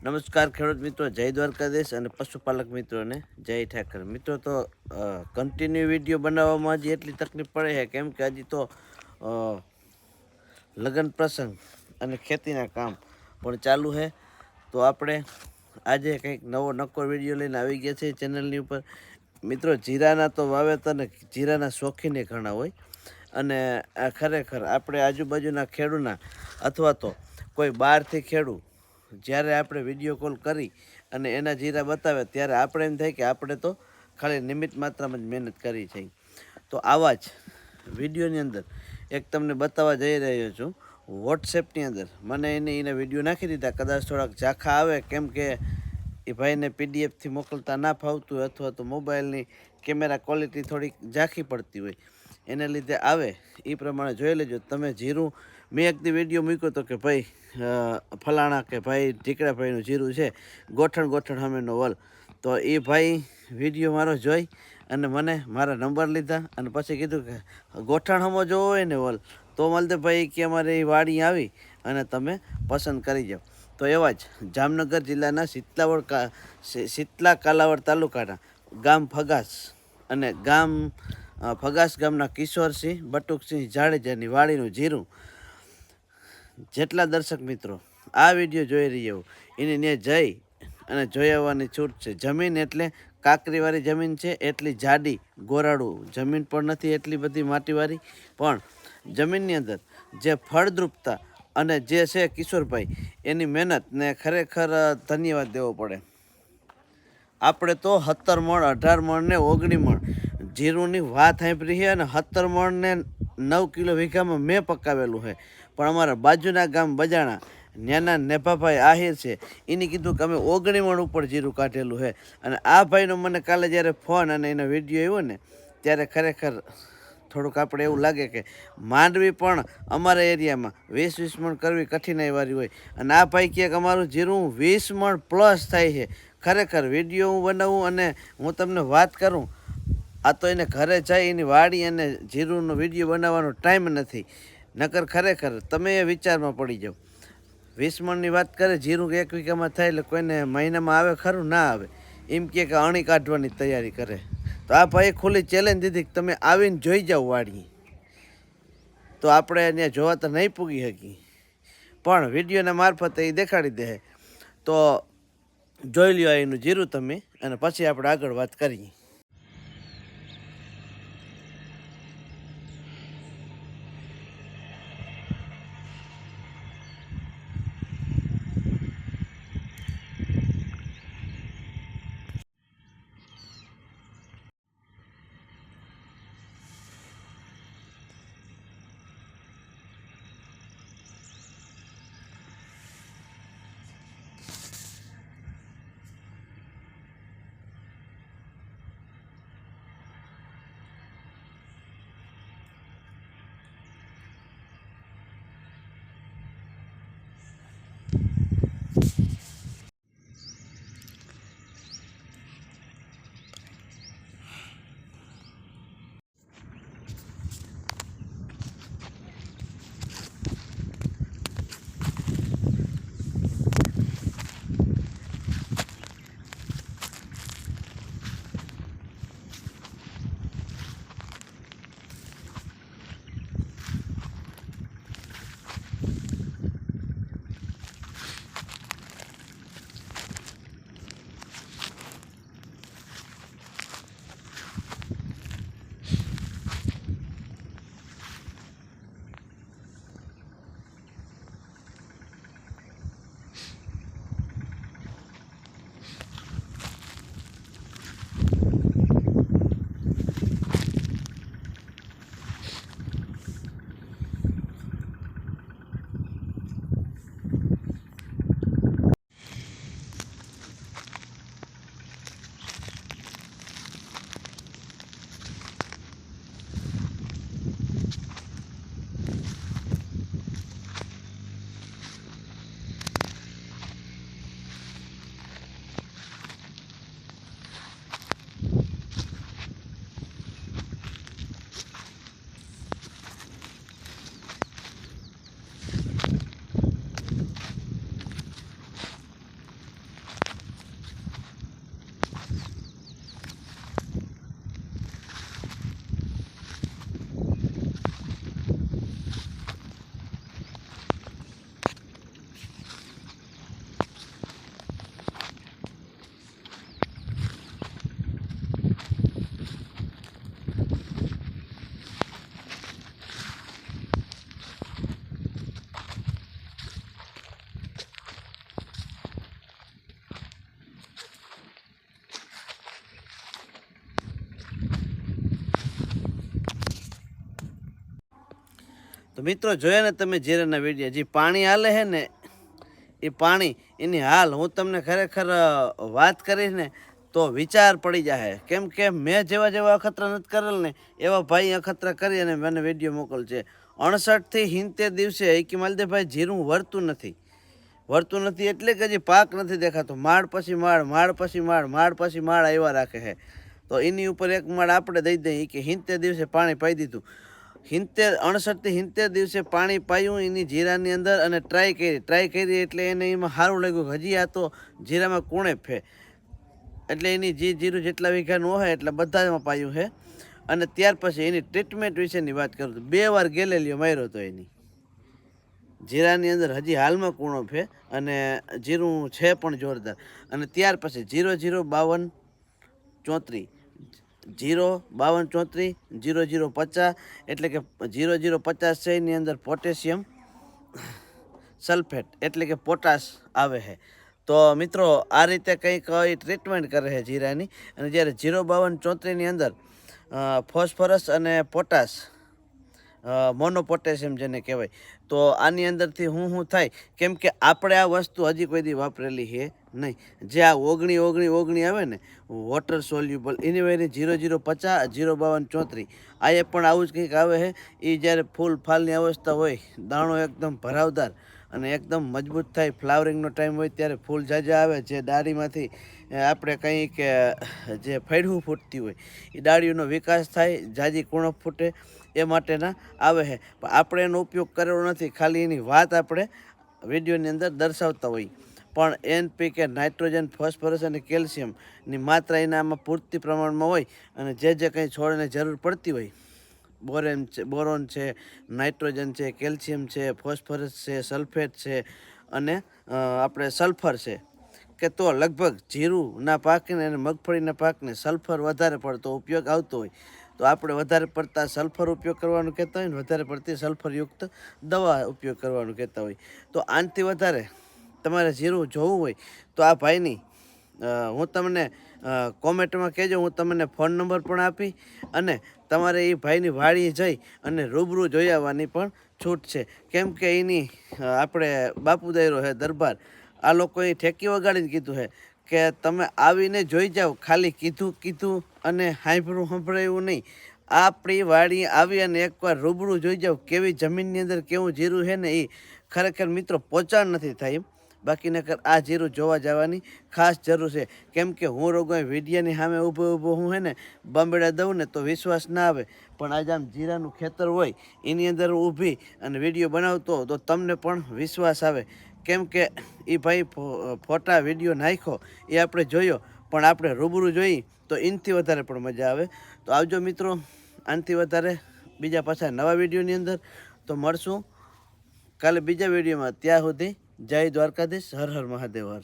નમસ્કાર ખેડૂત મિત્રો, જય દ્વારકાધીશ અને પશુપાલક મિત્રોને જય ઠાકર. મિત્રો તો કન્ટિન્યુ વિડીયો બનાવવામાં હજી એટલી તકલીફ પડે છે કેમ કે હજી તો લગ્ન પ્રસંગ અને ખેતીના કામ પણ ચાલુ છે. તો આપણે આજે કંઈક નવો નક્કોર વિડીયો લઈને આવી ગયા છે ચેનલની ઉપર. મિત્રો, જીરાના તો વાવેતર ને જીરાના શોખીને ઘણા હોય અને આ ખરેખર આપણે આજુબાજુના ખેડૂના અથવા તો કોઈ બહારથી ખેડૂ જ્યારે આપણે વિડીયો કોલ કરી અને એના જીરા બતાવે ત્યારે આપણે એમ થાય કે આપણે તો ખાલી નિમિત્ત માત્રામાં જ મહેનત કરી છે. તો આવા જ વિડીયોની અંદર એક તમને બતાવવા જઈ રહ્યો છું. વોટ્સએપની અંદર મને એના વિડીયો નાખી દીધા, કદાચ થોડાક ઝાંખા આવે કેમ કે એ ભાઈને પીડીએફથી મોકલતા ના ફાવતું હોય અથવા તો મોબાઈલની કેમેરા ક્વોલિટી થોડીક ઝાંખી પડતી હોય, એના લીધે આવે એ પ્રમાણે જોઈ લેજો તમે. જીરું મેં એક દી વિડીયો મૂક્યો હતો કે ભાઈ ફલાણા કે ભાઈ ઢીકડાભાઈનું જીરું છે, ગોઠણ ગોઠણ સામેનો વલ. તો એ ભાઈ વિડીયો મારો જોઈ અને મને મારા નંબર લીધા અને પછી કીધું કે ગોઠણ હમો જોવો હોય ને વલ તો મલદેભાઈ કે અમારે એ વાડી આવી અને તમે પસંદ કરી જાઓ. તો એવા જ જામનગર જિલ્લાના શીતલા કાલાવડ તાલુકાના ગામ ફગાસ અને ફગાસ ગામના કિશોરસિંહ બટુકસિંહ જાડેજાની વાડીનું જીરું. જેટલા દર્શક મિત્રો આ વિડીયો જોઈ રહ્યા એને ત્યાં જઈ અને જોઈ આવવાની છૂટ છે. જમીન એટલે કાંકરીવાળી જમીન છે, એટલી જાડી ગોરાડું જમીન પણ નથી, એટલી બધી માટીવાળી પણ જમીનની અંદર જે ફળદ્રુપતા અને જે છે કિશોરભાઈ એની મહેનત ને ખરેખર ધન્યવાદ દેવો પડે. આપણે તો 17 મણ 18 મણ ને 19 મણ જીરુંની વાત સાંભળી છે અને 17 મણ ને 9 કિલો વીઘામાં મેં પકાવેલું છે. પણ અમારા બાજુના ગામ બજાણા ન્યાના નેભાભાઈ આહિર છે, એને કીધું કે અમે 19 મણ ઉપર જીરું કાઢેલું છે. અને આ ભાઈનો મને કાલે જ્યારે ફોન અને એનો વિડીયો આવ્યો ને ત્યારે ખરેખર થોડુંક આપણે એવું લાગે કે માંડવી પણ અમારા એરિયામાં 20 મણ કરવી કઠિનાઈવાળી હોય અને આ ભાઈ કહે કે અમારું જીરું 20 મણ પ્લસ થાય છે. ખરેખર વિડીયો હું બનાવું અને હું તમને વાત કરું, આ તો એને ઘરે જઈ એની વાડી અને જીરુંનો વિડીયો બનાવવાનો ટાઈમ નથી. નકર ખરેખર તમે એ વિચારમાં પડી જાઓ. 20 મણની વાત કરે, જીરું એક વીઘામાં થાય એટલે કોઈને મહિનામાં આવે ખરું? ના આવે. એમ કે અણી કાઢવાની તૈયારી કરે. તો આ ભાઈએ ખુલ્લી ચેલેન્જ દીધી કે તમે આવીને જોઈ જાઓ વાડી. તો આપણે ત્યાં જોવા તો નહીં પૂગી શકી પણ વિડીયોના મારફતે એ દેખાડી દે. તો જોઈ લ્યો એનું જીરું તમે અને પછી આપણે આગળ વાત કરીએ. તો મિત્રો જોયા ને તમે જીરાના વિડીયો, જે પાણી હાલે છે ને એ પાણી એની હાલ હું તમને ખરેખર વાત કરીશ ને તો વિચાર પડી જાય. કેમ કે મેં જેવા જેવા અખતરા નથી કરેલ ને એવા ભાઈ અખતરા કરી અને મને વિડીયો મોકલશે. 68 થી 70 દિવસે એકી માલદેભાઈ જીરું વળતું નથી એટલે કે હજી પાક નથી દેખાતો. માળ પછી માળ, માળ પછી માળ, માળ પછી માળ આવ્યા રાખે છે. તો એની ઉપર એક માળ આપણે દઈ દઈએ કે 70 દિવસે પાણી પાઈ દીધું. 68 થી 70 દિવસે પાણી પાયું એની જીરાની અંદર અને ટ્રાય કરી એટલે એને એમાં સારું લાગ્યું. હજી આ તો જીરામાં કુણે ફે એટલે એની જીરું જેટલા વીઘાનું હોય એટલા બધામાં પાયું છે. અને ત્યાર પછી એની ટ્રીટમેન્ટ વિશેની વાત કરું તો 2 વાર ગેલેલિયો માર્યો હતો એની જીરાની અંદર. હજી હાલમાં કૂણો ફે અને જીરું છે પણ જોરદાર. અને ત્યાર પછી 005234 05234 0050 એટલે કે 0050 છે એની અંદર પોટેશિયમ સલ્ફેટ એટલે કે પોટાશ આવે છે. તો મિત્રો આ રીતે કંઈક ટ્રીટમેન્ટ કરે છે જીરાની. અને જ્યારે 05234ની અંદર ફોસ્ફરસ અને પોટાશ મોનો પોટેશિયમ જેને કહેવાય, તો આની અંદરથી શું થાય કેમ કે આપણે આ વસ્તુ હજી કોઈ દી વાપરેલી છે નહીં. જે આ ઓગણી આવે ને વોટર સોલ્યુબલ એની વયની 0050 05234 આ એ પણ આવું જ કંઈક આવે છે. એ જ્યારે ફૂલ ફાલની અવસ્થા હોય, દાણો એકદમ ભરાવદાર અને એકદમ મજબૂત થાય, ફ્લાવરિંગનો ટાઈમ હોય ત્યારે ફૂલ ઝાઝા આવે, જે ડાળીમાંથી આપણે કંઈક જે ફૈડું ફૂટતી હોય એ ડાળીઓનો વિકાસ થાય, ઝાઝી કુણપ ફૂટે એ માટેના આવે છે. પણ આપણે એનો ઉપયોગ કરેલો નથી, ખાલી એની વાત આપણે વિડીયોની અંદર દર્શાવતા હોઈએ. પણ NPK, નાઇટ્રોજન, ફોસ્ફરસ અને કેલ્શિયમની માત્રા એનામાં પૂરતી પ્રમાણમાં હોય અને જે કંઈ છોડને જરૂર પડતી હોય, બોરોન છે, નાઇટ્રોજન છે, કેલ્શિયમ છે, ફોસ્ફરસ છે, સલ્ફેટ છે અને આપણે સલ્ફર છે, કે તો લગભગ જીરુંના પાકને અને મગફળીના પાકને સલ્ફર વધારે પડતો ઉપયોગ આવતો હોય. તો આપણે વધારે પડતા સલ્ફર ઉપયોગ કરવાનું કહેતા હોય ને વધારે પડતી સલ્ફરયુક્ત દવા ઉપયોગ કરવાનું કહેતા હોય. તો આનાથી વધારે તમારે જીરું જોવું હોય તો આ ભાઈની હું તમને કોમેન્ટમાં કહેજો, હું તમને ફોન નંબર પણ આપી અને તમારે એ ભાઈની વાડીએ જઈ અને રૂબરૂ જોઈ આવવાની પણ છૂટ છે. કેમ કે એની આપણે બાપુ દાયરો છે દરબાર, આ લોકોએ ઠેકી વગાડીને કીધું છે કે તમે આવીને જોઈ જાઓ, ખાલી કીધું અને સાંભળાયું નહીં. આપણી વાડી આવી અને એકવાર રૂબરૂ જોઈ જાઓ કેવી જમીનની અંદર કેવું જીરું છે ને એ ખરેખર મિત્રો પહોંચાણ નથી થાય. બાકી નકર આ જીરું જોવા જવાની ખાસ જરૂર છે. કેમ કે હું રોગો વિડીયાની સામે ઊભો હું છે ને બંબડા દઉં ને તો વિશ્વાસ ના આવે, પણ આજે આમ જીરાનું ખેતર હોય એની અંદર ઊભી અને વિડીયો બનાવતો તો તમને પણ વિશ્વાસ આવે. કેમ કે એ ભાઈ ફોટા વિડીયો નાખ્યો એ આપણે જોયો, પણ આપણે રૂબરૂ જોઈ તો એનાથી વધારે પણ મજા આવે. તો આવજો મિત્રો, આનાથી વધારે બીજા પાછા નવા વિડીયોની અંદર. તો મળશું કાલે બીજા વિડીયોમાં. ત્યાં સુધી જય દ્વારકાધીશ, હર હર મહાદેવ.